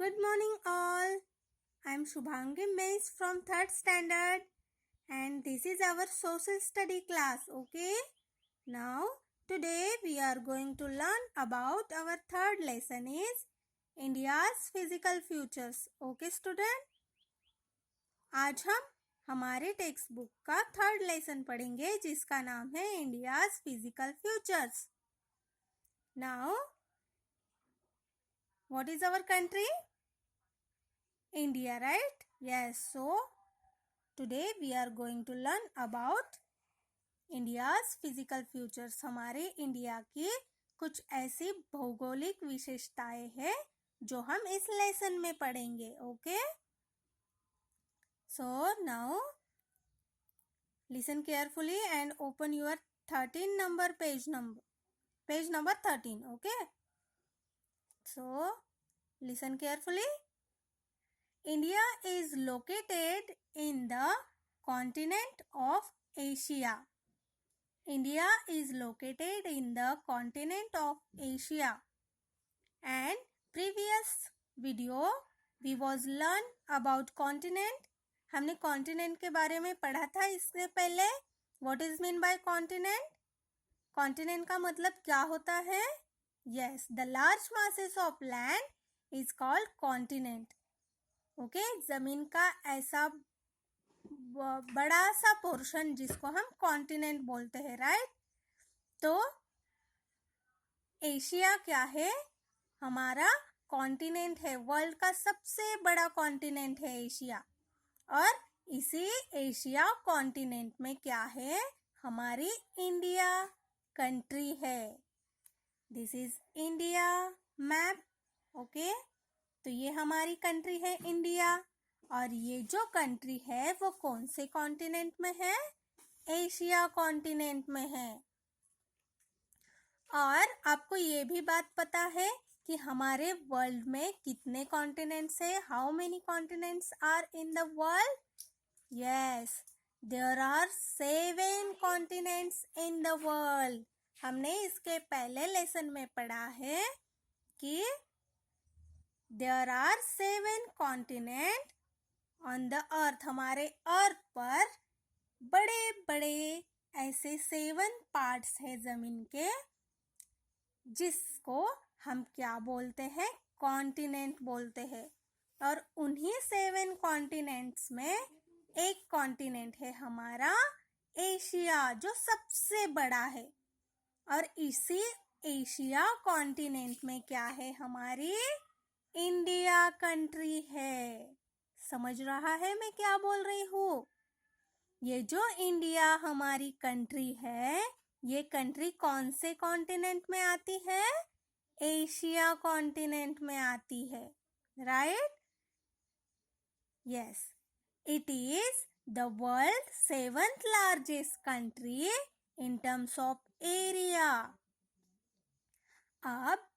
Good morning all. I am Shubhangi Mace from 3rd standard and this is our social study class. Okay. Now today we are going to learn about our third lesson is India's physical futures. Okay student. आज हम हमारे text book का third lesson पढ़ेंगे जिसका नाम है India's physical features. Now what is our country? India, right? Yes. So today we are going to learn about India's physical futures. हमारे India की कुछ ऐसी भौगोलिक विशेषताएं हैं जो हम इस लेसन में पढ़ेंगे. Okay. So now listen carefully and open your 13 number page number 13. Okay. So listen carefully. India is located in the continent of Asia. India is located in the continent of Asia. And previous video we was learn about continent. हमने continent के बारे में पढ़ा था इससे पहले. What is mean by continent? Continent का मतलब क्या होता है? Yes, the large masses of land is called continent. Okay. जमीन का ऐसा बड़ा सा पोर्शन जिसको हम कॉन्टिनेंट बोलते हैं, राइट? तो एशिया क्या है? हमारा कॉन्टिनेंट है. वर्ल्ड का सबसे बड़ा कॉन्टिनेंट है एशिया. और इसी एशिया कॉन्टिनेंट में क्या है? हमारी इंडिया कंट्री है. This is India map. Okay. तो ये हमारी कंट्री है इंडिया. और ये जो कंट्री है वो कौन से कॉन्टिनेंट में है? एशिया कॉन्टिनेंट में है. और आपको ये भी बात पता है कि हमारे वर्ल्ड में कितने कॉन्टिनेंट्स है? How many continents are in the world? Yes, there are 7 continents in the world. हमने इसके पहले लेसन में पढ़ा है कि There are 7 continents on the earth. हमारे अर्थ पर बड़े बड़े ऐसे 7 पार्ट्स है जमीन के जिसको हम क्या बोलते हैं? कॉन्टिनेंट बोलते हैं. और उन्हीं 7 कॉन्टिनेंट्स में एक कॉन्टिनेंट है हमारा एशिया जो सबसे बड़ा है. और इसी एशिया कॉन्टिनेंट में क्या है? हमारी इंडिया कंट्री है. समझ रहा है मैं क्या बोल रही हूँ? ये जो इंडिया हमारी कंट्री है, ये कंट्री कौन से कॉन्टिनेंट में आती है? एशिया कॉन्टिनेंट में आती है, right? Yes, it is the world 7th largest country in terms of area. अब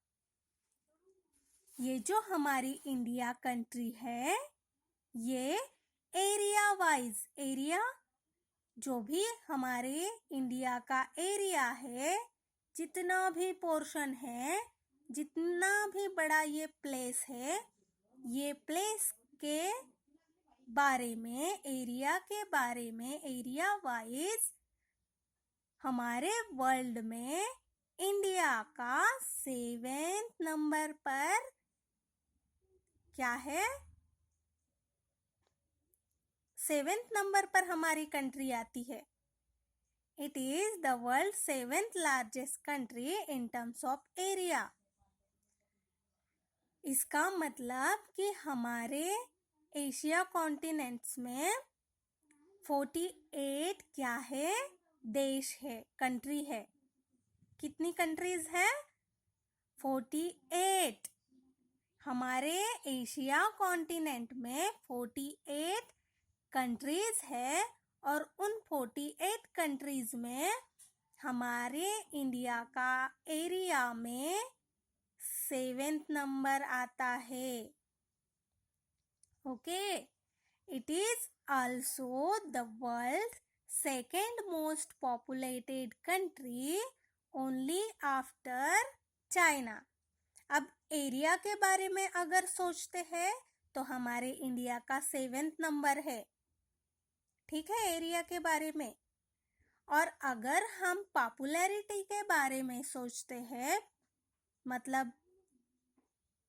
ये जो हमारी इंडिया कंट्री है, ये एरिया वाइज, एरिया जो भी हमारे इंडिया का एरिया है, जितना भी पोर्शन है, जितना भी बड़ा ये प्लेस है, ये प्लेस के बारे में, एरिया के बारे में, एरिया वाइज हमारे वर्ल्ड में इंडिया का 7th नंबर पर क्या है? 7th नंबर पर हमारी कंट्री आती है. It is the world 7th largest country in terms of area. इसका मतलब कि हमारे एशिया कॉन्टिनेंट्स में 48 क्या है? देश है, कंट्री है. कितनी कंट्रीज है? 48. हमारे एशिया कॉन्टिनेंट में 48 कंट्रीज है. और उन 48 कंट्रीज में हमारे इंडिया का एरिया में 7th नंबर आता है. Okay. It is also the world 2nd most populated country only after China. अब एरिया के बारे में अगर सोचते हैं तो हमारे इंडिया का 7th नंबर है, ठीक है, एरिया के बारे में। और अगर हम पॉपुलैरिटी के बारे में सोचते हैं, मतलब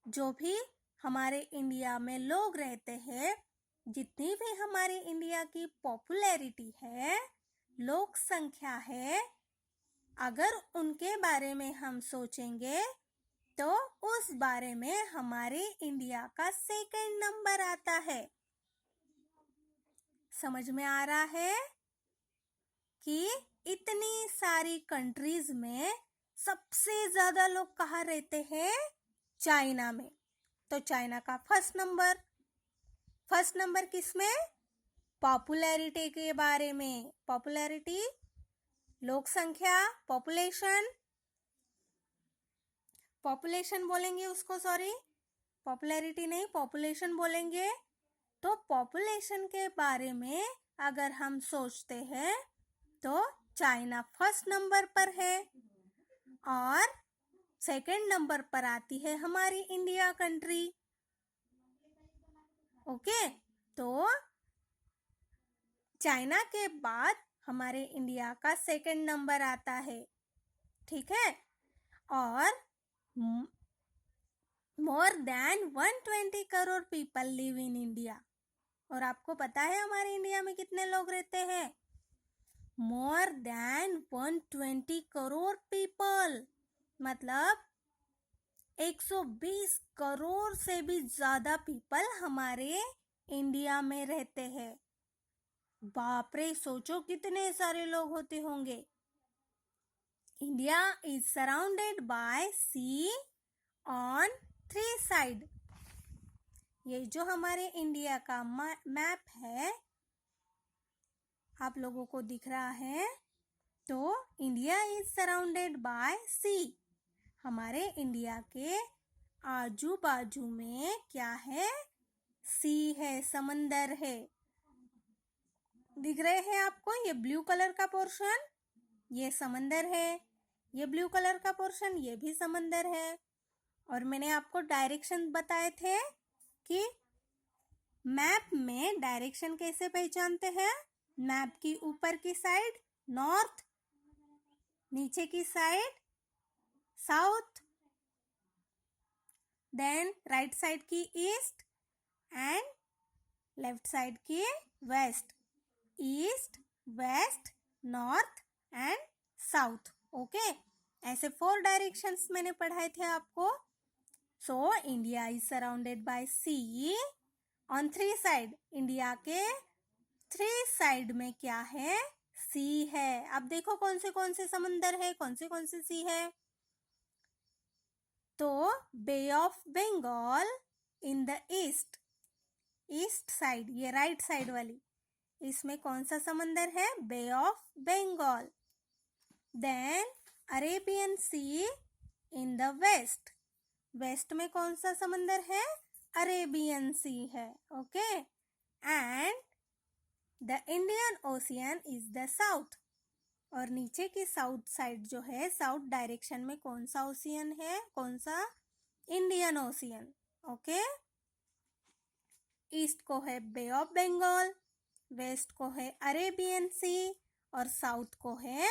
जो भी हमारे इंडिया में लोग रहते हैं, जितनी भी हमारी इंडिया की पॉपुलैरिटी है, लोक संख्या है, अगर उनके बारे में हम सोचेंगे तो उस बारे में हमारे इंडिया का 2nd नंबर आता है। समझ में आ रहा है कि इतनी सारी कंट्रीज में सबसे ज्यादा लोग कहाँ रहते हैं? चाइना में। तो चाइना का फर्स्ट नंबर किसमें? पॉपुलैरिटी के बारे में। पॉपुलैरिटी, लोक संख्या, पॉपुलेशन बोलेंगे उसको, सॉरी, पॉपुलैरिटी नहीं, पॉपुलेशन बोलेंगे। तो पॉपुलेशन के बारे में अगर हम सोचते हैं तो चाइना फर्स्ट नंबर पर है और 2nd नंबर पर आती है हमारी इंडिया कंट्री। ओके, तो चाइना के बाद हमारे इंडिया का 2nd नंबर आता है, ठीक है। और more than 120 crore people live in India. और आपको पता है हमारे इंडिया में कितने लोग रहते हैं? मोर देन 120 करोड़ पीपल, मतलब 120 करोड़ से भी ज्यादा पीपल हमारे इंडिया में रहते हैं। बाप रे, सोचो कितने सारे लोग होते होंगे। India is surrounded by sea on 3 side. ये जो हमारे इंडिया का मैप है, आप लोगों को दिख रहा है, तो इंडिया इज सराउंडेड बाय सी। हमारे इंडिया के आजू बाजू में क्या है? सी है, समंदर है। दिख रहे हैं आपको ये ब्लू कलर का पोर्शन? ये समंदर है। ये ब्लू कलर का पोर्शन, ये भी समंदर है। और मैंने आपको डायरेक्शन बताए थे कि मैप में डायरेक्शन कैसे पहचानते हैं? मैप की ऊपर की साइड नॉर्थ, नीचे की side south, then right side की ईस्ट एंड लेफ्ट साइड की west. East, west, north and south. Okay, ऐसे 4 डायरेक्शंस मैंने पढ़ाए थे आपको। So India is surrounded by sea on 3 side. India के 3 साइड में क्या है? सी है। अब देखो कौन से समंदर है, कौन से सी है। तो Bay of Bengal in the east side, ये राइट साइड वाली, इसमें कौन सा समंदर है? Bay of Bengal. Then Arabian Sea in the west में कौन सा समंदर है? अरेबियन सी है। Okay, and the Indian Ocean is the south. और नीचे की साउथ साइड जो है, साउथ डायरेक्शन में कौन सा ओशियन है? कौन सा? Indian ocean. ओके, ईस्ट को है बे ऑफ बंगाल, वेस्ट को है अरेबियन सी और साउथ को है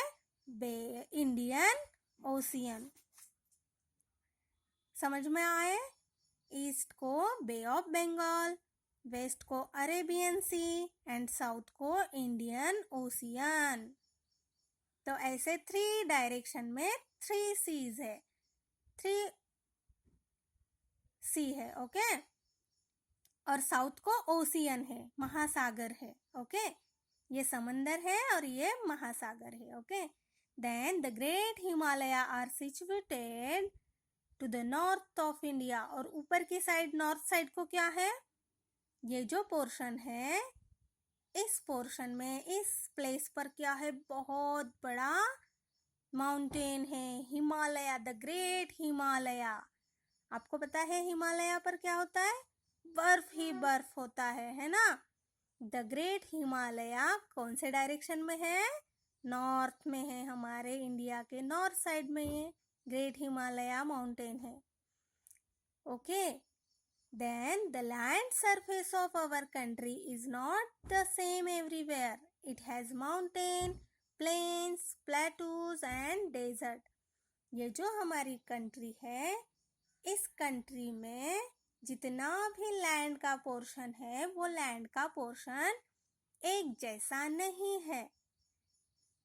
इंडियन ओशियन। समझ में आए? ईस्ट को बे ऑफ बंगाल, वेस्ट को अरेबियन सी एंड साउथ को इंडियन ओशियन। तो ऐसे 3 डायरेक्शन में 3 सीज है, 3 सी है। ओके, और साउथ को ओशियन है, महासागर है। ओके, ये समंदर है और ये महासागर है। Okay, then the great Himalaya are situated to the north of India. और ऊपर की साइड, नॉर्थ साइड को क्या है? ये जो पोर्शन है, इस पोर्शन में, इस प्लेस पर क्या है? बहुत बड़ा माउंटेन है, हिमालय, द ग्रेट हिमालय। आपको पता है हिमालय पर क्या होता है? बर्फ ही बर्फ होता है ना। द ग्रेट हिमालय कौन से डायरेक्शन में है? नॉर्थ में है, हमारे इंडिया के नॉर्थ साइड में ये ग्रेट हिमालय माउंटेन है। Okay. Then the land surface of our country is not the same everywhere. It has mountain, plains, plateaus and desert. ये जो हमारी कंट्री है, इस कंट्री में जितना भी लैंड का पोर्शन है वो लैंड का पोर्शन एक जैसा नहीं है.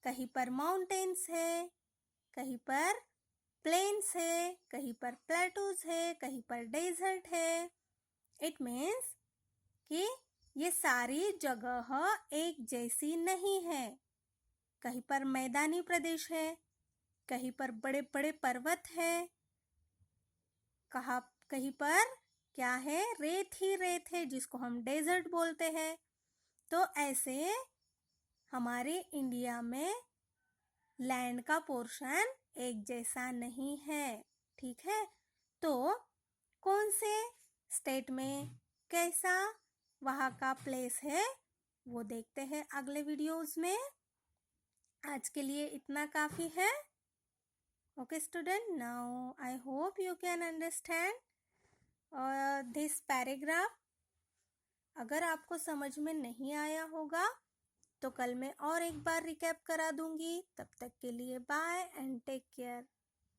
कहीं पर माउंटेन्स है, कहीं पर प्लेन्स है, कहीं पर प्लेटूज है, कहीं पर डेजर्ट है. इट मीन्स कि ये सारी जगह एक जैसी नहीं है. कहीं पर मैदानी प्रदेश है, कहीं पर बड़े बड़े पर्वत है, कहीं पर क्या है, रेत ही रेत है जिसको हम डेजर्ट बोलते हैं. तो ऐसे हमारे इंडिया में लैंड का पोर्शन एक जैसा नहीं है. ठीक है, तो कौन से स्टेट में कैसा वहाँ का प्लेस है वो देखते हैं अगले वीडियोस में. आज के लिए इतना काफ़ी है. Okay student, now I hope you can understand this paragraph. अगर आपको समझ में नहीं आया होगा तो कल मैं और एक बार रिकैप करा दूंगी. तब तक के लिए बाय एंड टेक केयर.